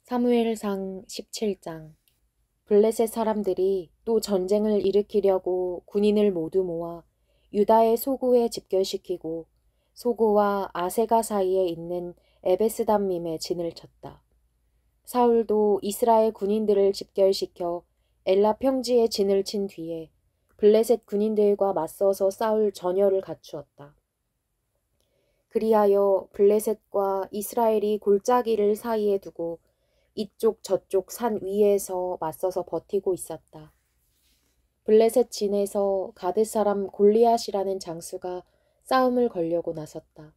사무엘상 17장. 블레셋 사람들이 또 전쟁을 일으키려고 군인을 모두 모아 유다의 소구에 집결시키고 소구와 아세가 사이에 있는 에베스담밈에 진을 쳤다. 사울도 이스라엘 군인들을 집결시켜 엘라 평지에 진을 친 뒤에 블레셋 군인들과 맞서서 싸울 전열을 갖추었다. 그리하여 블레셋과 이스라엘이 골짜기를 사이에 두고 이쪽 저쪽 산 위에서 맞서서 버티고 있었다. 블레셋 진에서 가드 사람 골리앗이라는 장수가 싸움을 걸려고 나섰다.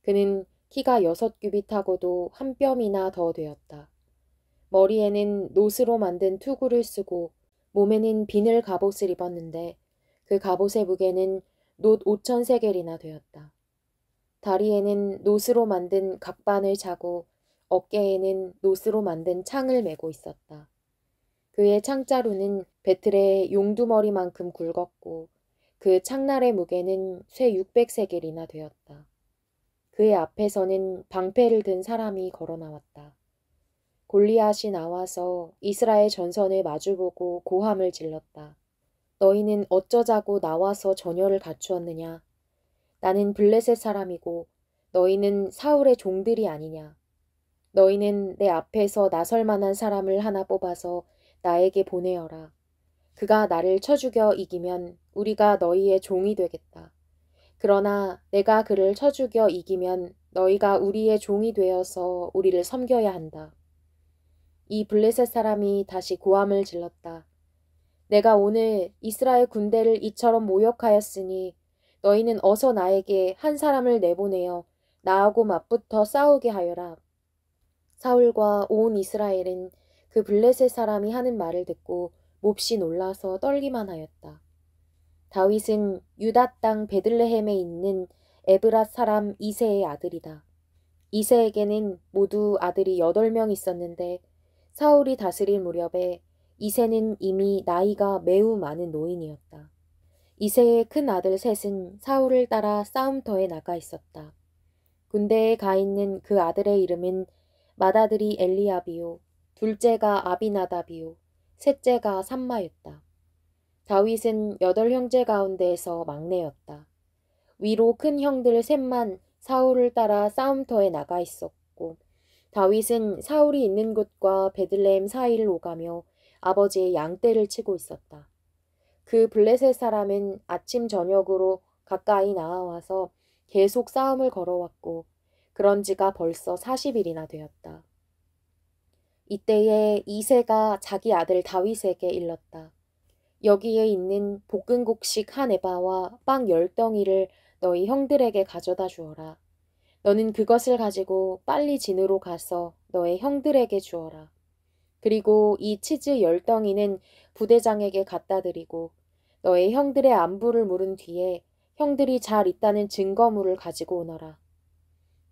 그는 키가 6규빗하고도 한 뼘이나 더 되었다. 머리에는 노스로 만든 투구를 쓰고 몸에는 비늘 갑옷을 입었는데 그 갑옷의 무게는 놋 5,000세겔이나 되었다. 다리에는 노스로 만든 각반을 차고 어깨에는 노스로 만든 창을 메고 있었다. 그의 창자루는 베틀의 용두머리만큼 굵었고 그 창날의 무게는 쇠 600세겔이나 되었다. 그의 앞에서는 방패를 든 사람이 걸어 나왔다. 골리앗이 나와서 이스라엘 전선을 마주보고 고함을 질렀다. 너희는 어쩌자고 나와서 전열을 갖추었느냐? 나는 블레셋 사람이고 너희는 사울의 종들이 아니냐? 너희는 내 앞에서 나설 만한 사람을 하나 뽑아서 나에게 보내어라. 그가 나를 쳐 죽여 이기면 우리가 너희의 종이 되겠다. 그러나 내가 그를 쳐 죽여 이기면 너희가 우리의 종이 되어서 우리를 섬겨야 한다. 이 블레셋 사람이 다시 고함을 질렀다. 내가 오늘 이스라엘 군대를 이처럼 모욕하였으니 너희는 어서 나에게 한 사람을 내보내어 나하고 맞붙어 싸우게 하여라. 사울과 온 이스라엘은 그 블레셋 사람이 하는 말을 듣고 몹시 놀라서 떨기만 하였다. 다윗은 유다 땅 베들레헴에 있는 에브랏 사람 이새의 아들이다. 이새에게는 모두 아들이 8명 있었는데 사울이 다스릴 무렵에 이새는 이미 나이가 매우 많은 노인이었다. 이새의 큰 아들 셋은 사울을 따라 싸움터에 나가 있었다. 군대에 가 있는 그 아들의 이름은 맏아들이 엘리압이요, 둘째가 아비나답이요, 셋째가 삼마였다. 다윗은 8형제 가운데에서 막내였다. 위로 큰 형들 셋만 사울을 따라 싸움터에 나가 있었고 다윗은 사울이 있는 곳과 베들레헴 사이를 오가며 아버지의 양떼를 치고 있었다. 그 블레셋 사람은 아침 저녁으로 가까이 나와와서 계속 싸움을 걸어왔고 그런 지가 벌써 40일이나 되었다. 이때에 이새가 자기 아들 다윗에게 일렀다. 여기에 있는 볶은 곡식 한 에바와 빵 10덩이를 너희 형들에게 가져다 주어라. 너는 그것을 가지고 빨리 진으로 가서 너의 형들에게 주어라. 그리고 이 치즈 10덩이는 부대장에게 갖다 드리고 너의 형들의 안부를 물은 뒤에 형들이 잘 있다는 증거물을 가지고 오너라.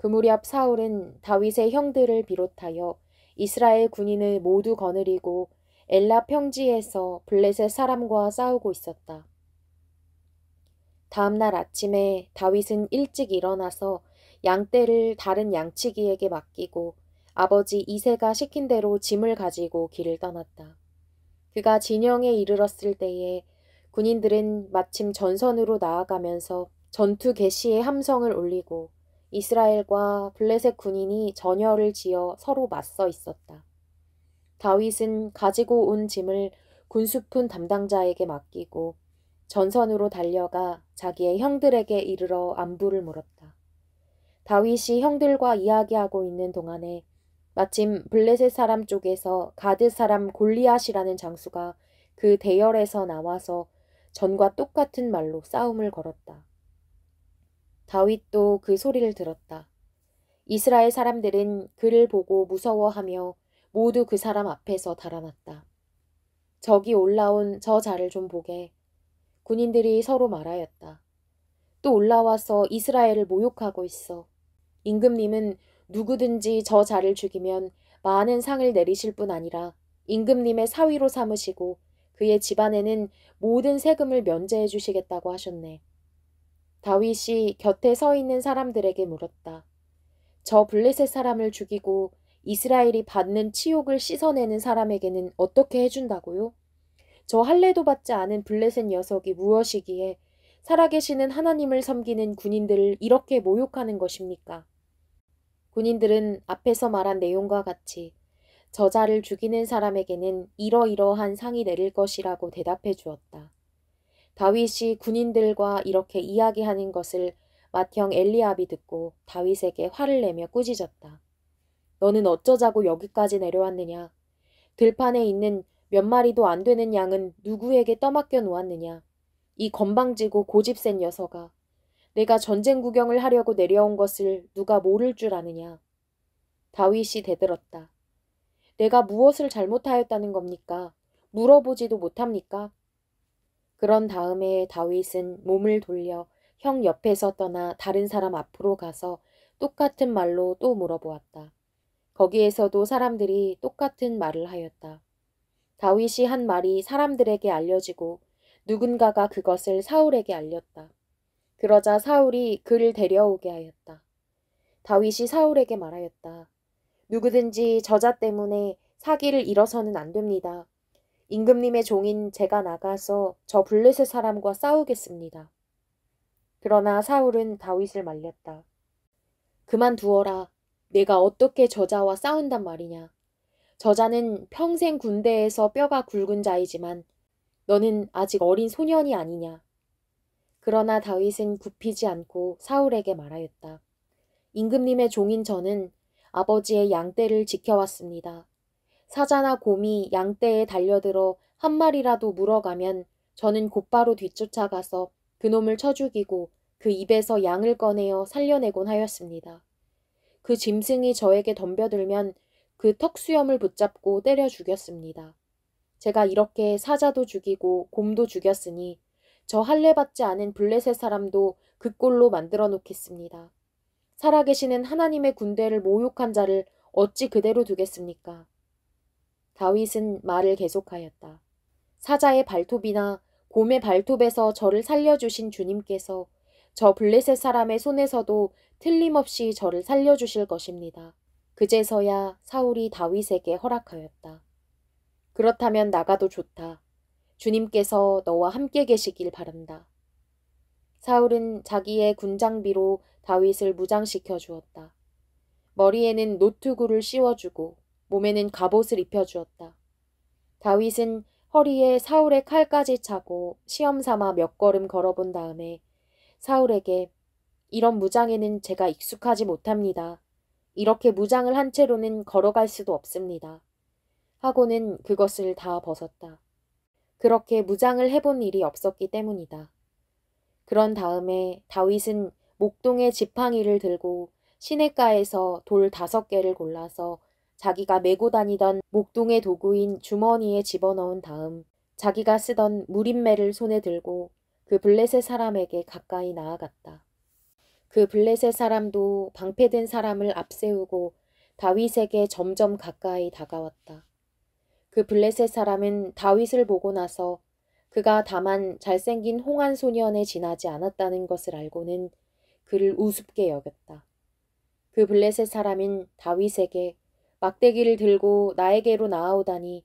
그 무렵 사울은 다윗의 형들을 비롯하여 이스라엘 군인을 모두 거느리고 엘라 평지에서 블레셋 사람과 싸우고 있었다. 다음 날 아침에 다윗은 일찍 일어나서 양떼를 다른 양치기에게 맡기고 아버지 이새가 시킨 대로 짐을 가지고 길을 떠났다. 그가 진영에 이르렀을 때에 군인들은 마침 전선으로 나아가면서 전투 개시의 함성을 울리고 이스라엘과 블레셋 군인이 전열을 지어 서로 맞서 있었다. 다윗은 가지고 온 짐을 군수푼 담당자에게 맡기고 전선으로 달려가 자기의 형들에게 이르러 안부를 물었다. 다윗이 형들과 이야기하고 있는 동안에 마침 블레셋 사람 쪽에서 가드 사람 골리앗이라는 장수가 그 대열에서 나와서 전과 똑같은 말로 싸움을 걸었다. 다윗도 그 소리를 들었다. 이스라엘 사람들은 그를 보고 무서워하며 모두 그 사람 앞에서 달아났다. 저기 올라온 저 자를 좀 보게. 군인들이 서로 말하였다. 또 올라와서 이스라엘을 모욕하고 있어. 임금님은 누구든지 저 자를 죽이면 많은 상을 내리실 뿐 아니라 임금님의 사위로 삼으시고 그의 집안에는 모든 세금을 면제해 주시겠다고 하셨네. 다윗이 곁에 서 있는 사람들에게 물었다. 저 블레셋 사람을 죽이고 이스라엘이 받는 치욕을 씻어내는 사람에게는 어떻게 해준다고요? 저 할례도 받지 않은 블레셋 녀석이 무엇이기에 살아계시는 하나님을 섬기는 군인들을 이렇게 모욕하는 것입니까? 군인들은 앞에서 말한 내용과 같이 저자를 죽이는 사람에게는 이러이러한 상이 내릴 것이라고 대답해 주었다. 다윗이 군인들과 이렇게 이야기하는 것을 맏형 엘리압이 듣고 다윗에게 화를 내며 꾸짖었다. 너는 어쩌자고 여기까지 내려왔느냐? 들판에 있는 몇 마리도 안 되는 양은 누구에게 떠맡겨 놓았느냐? 이 건방지고 고집센 녀석아. 내가 전쟁 구경을 하려고 내려온 것을 누가 모를 줄 아느냐? 다윗이 대들었다. 내가 무엇을 잘못하였다는 겁니까? 물어보지도 못합니까? 그런 다음에 다윗은 몸을 돌려 형 옆에서 떠나 다른 사람 앞으로 가서 똑같은 말로 또 물어보았다. 거기에서도 사람들이 똑같은 말을 하였다. 다윗이 한 말이 사람들에게 알려지고 누군가가 그것을 사울에게 알렸다. 그러자 사울이 그를 데려오게 하였다. 다윗이 사울에게 말하였다. 누구든지 저자 때문에 사기를 일어서는 안 됩니다. 임금님의 종인 제가 나가서 저 블레셋 사람과 싸우겠습니다. 그러나 사울은 다윗을 말렸다. 그만두어라. 내가 어떻게 저자와 싸운단 말이냐. 저자는 평생 군대에서 뼈가 굵은 자이지만 너는 아직 어린 소년이 아니냐. 그러나 다윗은 굽히지 않고 사울에게 말하였다. 임금님의 종인 저는 아버지의 양떼를 지켜왔습니다. 사자나 곰이 양떼에 달려들어 한 마리라도 물어가면 저는 곧바로 뒤쫓아가서 그놈을 쳐 죽이고 그 입에서 양을 꺼내어 살려내곤 하였습니다. 그 짐승이 저에게 덤벼들면 그 턱수염을 붙잡고 때려 죽였습니다. 제가 이렇게 사자도 죽이고 곰도 죽였으니 저 할례 받지 않은 블레셋 사람도 그 꼴로 만들어 놓겠습니다. 살아계시는 하나님의 군대를 모욕한 자를 어찌 그대로 두겠습니까? 다윗은 말을 계속하였다. 사자의 발톱이나 곰의 발톱에서 저를 살려주신 주님께서 저 블레셋 사람의 손에서도 틀림없이 저를 살려주실 것입니다. 그제서야 사울이 다윗에게 허락하였다. 그렇다면 나가도 좋다. 주님께서 너와 함께 계시길 바란다. 사울은 자기의 군장비로 다윗을 무장시켜 주었다. 머리에는 노트구를 씌워주고 몸에는 갑옷을 입혀주었다. 다윗은 허리에 사울의 칼까지 차고 시험삼아 몇 걸음 걸어본 다음에 사울에게 이런 무장에는 제가 익숙하지 못합니다. 이렇게 무장을 한 채로는 걸어갈 수도 없습니다. 하고는 그것을 다 벗었다. 그렇게 무장을 해본 일이 없었기 때문이다. 그런 다음에 다윗은 목동의 지팡이를 들고 시냇가에서 돌 5개를 골라서 자기가 메고 다니던 목동의 도구인 주머니에 집어넣은 다음 자기가 쓰던 무림매를 손에 들고 그 블레셋 사람에게 가까이 나아갔다. 그 블레셋 사람도 방패든 사람을 앞세우고 다윗에게 점점 가까이 다가왔다. 그 블레셋 사람은 다윗을 보고 나서 그가 다만 잘생긴 홍한 소년에 지나지 않았다는 것을 알고는 그를 우습게 여겼다. 그 블레셋 사람은 다윗에게 막대기를 들고 나에게로 나아오다니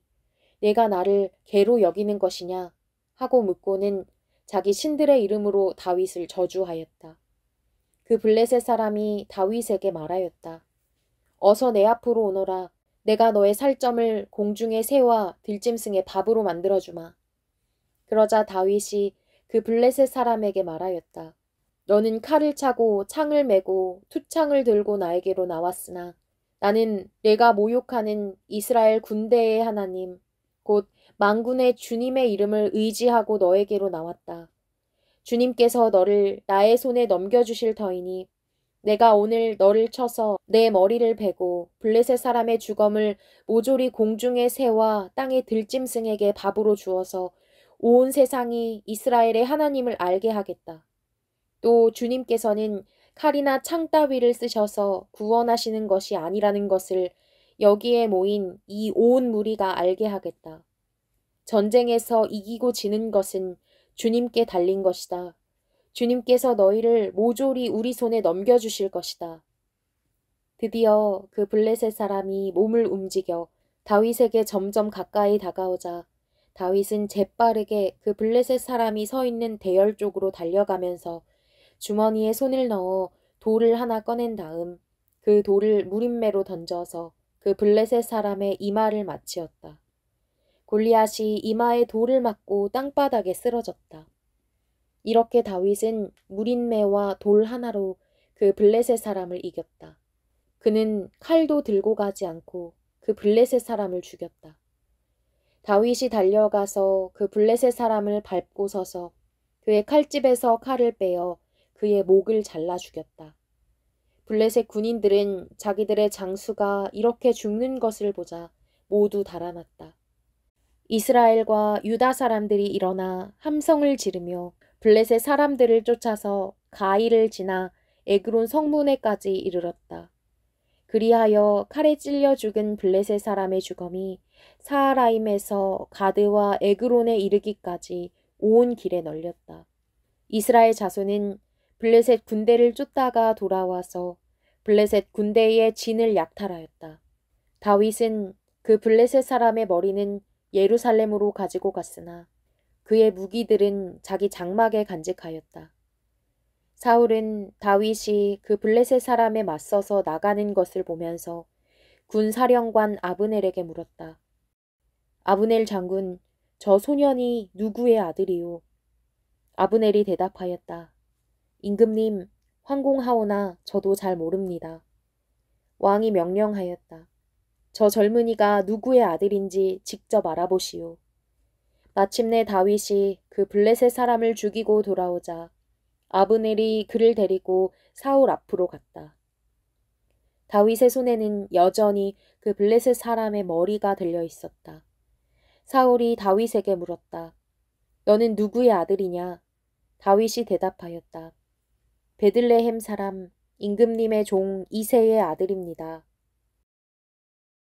내가 나를 개로 여기는 것이냐 하고 묻고는 자기 신들의 이름으로 다윗을 저주하였다. 그 블레셋 사람이 다윗에게 말하였다. 어서 내 앞으로 오너라. 내가 너의 살점을 공중의 새와 들짐승의 밥으로 만들어주마. 그러자 다윗이 그 블레셋 사람에게 말하였다. 너는 칼을 차고 창을 메고 투창을 들고 나에게로 나왔으나 나는 내가 모욕하는 이스라엘 군대의 하나님, 곧 만군의 주님의 이름을 의지하고 너에게로 나왔다. 주님께서 너를 나의 손에 넘겨주실 터이니 내가 오늘 너를 쳐서 내 머리를 베고 블레셋 사람의 주검을 모조리 공중의 새와 땅의 들짐승에게 밥으로 주어서 온 세상이 이스라엘의 하나님을 알게 하겠다. 또 주님께서는 칼이나 창 따위를 쓰셔서 구원하시는 것이 아니라는 것을 여기에 모인 이 온 무리가 알게 하겠다. 전쟁에서 이기고 지는 것은 주님께 달린 것이다. 주님께서 너희를 모조리 우리 손에 넘겨주실 것이다. 드디어 그 블레셋 사람이 몸을 움직여 다윗에게 점점 가까이 다가오자 다윗은 재빠르게 그 블레셋 사람이 서 있는 대열 쪽으로 달려가면서 주머니에 손을 넣어 돌을 하나 꺼낸 다음 그 돌을 무림매로 던져서 그 블레셋 사람의 이마를 맞추었다. 골리앗이 이마에 돌을 맞고 땅바닥에 쓰러졌다. 이렇게 다윗은 무림매와 돌 하나로 그 블레셋 사람을 이겼다. 그는 칼도 들고 가지 않고 그 블레셋 사람을 죽였다. 다윗이 달려가서 그 블레셋 사람을 밟고 서서 그의 칼집에서 칼을 빼어 그의 목을 잘라 죽였다. 블레셋 군인들은 자기들의 장수가 이렇게 죽는 것을 보자 모두 달아났다. 이스라엘과 유다 사람들이 일어나 함성을 지르며 블레셋 사람들을 쫓아서 가이를 지나 에그론 성문에까지 이르렀다. 그리하여 칼에 찔려 죽은 블레셋 사람의 주검이 사하라임에서 가드와 에그론에 이르기까지 온 길에 널렸다. 이스라엘 자손은 블레셋 군대를 쫓다가 돌아와서 블레셋 군대의 진을 약탈하였다. 다윗은 그 블레셋 사람의 머리는 예루살렘으로 가지고 갔으나 그의 무기들은 자기 장막에 간직하였다. 사울은 다윗이 그 블레셋 사람에 맞서서 나가는 것을 보면서 군 사령관 아브넬에게 물었다. 아브넬 장군, 저 소년이 누구의 아들이오? 아브넬이 대답하였다. 임금님, 황공하오나 저도 잘 모릅니다. 왕이 명령하였다. 저 젊은이가 누구의 아들인지 직접 알아보시오. 마침내 다윗이 그 블레셋 사람을 죽이고 돌아오자 아브넬이 그를 데리고 사울 앞으로 갔다. 다윗의 손에는 여전히 그 블레셋 사람의 머리가 들려 있었다. 사울이 다윗에게 물었다. 너는 누구의 아들이냐? 다윗이 대답하였다. 베들레헴 사람 임금님의 종 이새의 아들입니다.